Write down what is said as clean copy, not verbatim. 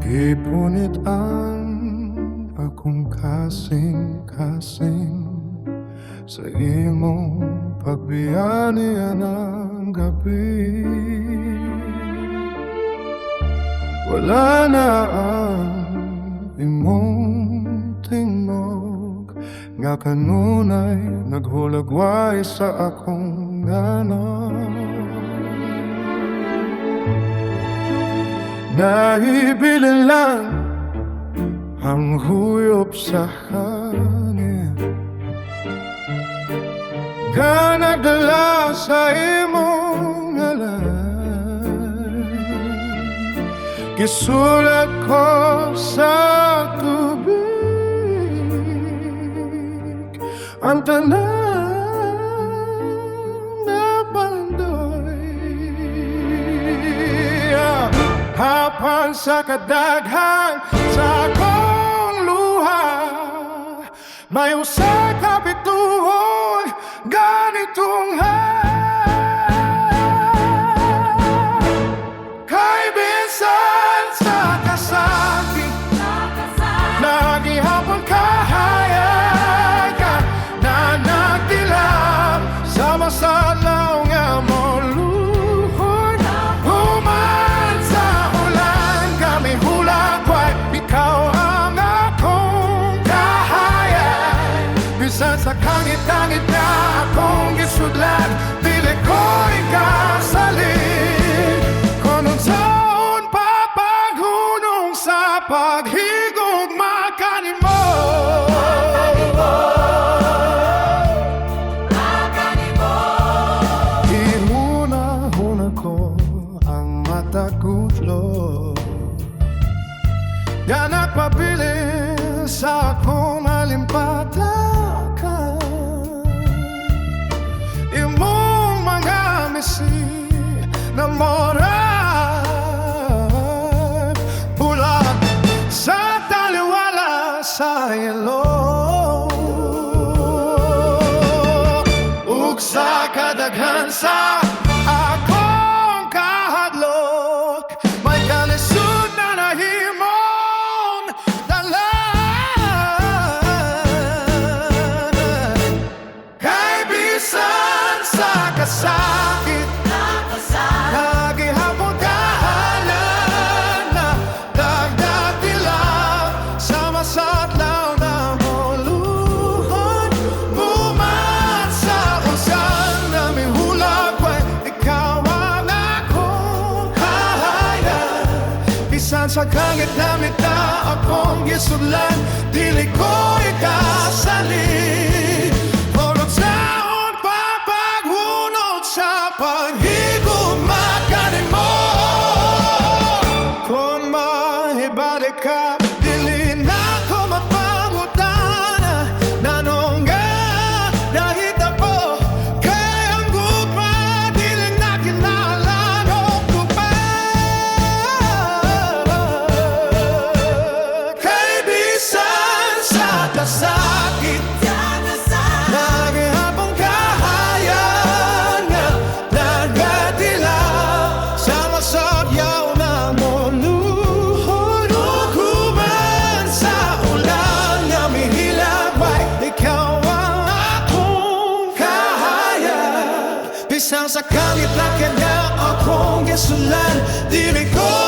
Ipunit ang akong kasing-kasing sa imong pagbiyanian ng gabi. Wala na ang imong tingog nga kanunay naghulagway sa akong gana. Naibilin lang ang huyop sa hangin ka nagdala sa imong ngalan. Gisulat ko sa tubig ang tanan na pandoy. Hapan sa kadaghan sa akong luha, may usa ka bituon ganitong kay bisan sa kasakit nagihapon kahayag ka na nagdilam sa masalaw nga moluhod. Human sa ulan kami hulagway, ikaw ang akong kahayag. Bisan sa kangit-angit na akong gisudlan, dili ko ikasalin. Kung unsaon papaghunong sa paghigugma kanimo, ihuna-huna ko ang mata kutlo, yan nagpabilin sa akong malimpatakan. Imong mga misi na morat bulag sa taliwala sa ilong, ug sa kadaghan sa akong kahadlok, may kalisod na nahimong dalan. Kay bisan sa kasakit nagihapon kahalan na dagdag-dilaw sa masadlaw na moluhod. Buman sa usan na mihulagway, ikaw ang akong kahayag. Bisan sa kangit na mita akong gisudlan, dili ko ikasalin. Porot saon papaghunot sa paghigugma kanimo. Kung mahibalik ka, dili na ko mapangutana. Nanongga nahita po, kay ang gugma dili na kinala no kupal. Kay bisan sa kasakit nagihapon kahayan nga nagadilaw sa masagyaw na moluhod. Human sa ulan nga mihilagway, ikaw ang akong kahayag. Bisan sa kangit-langit nga akong gisulan, dili ko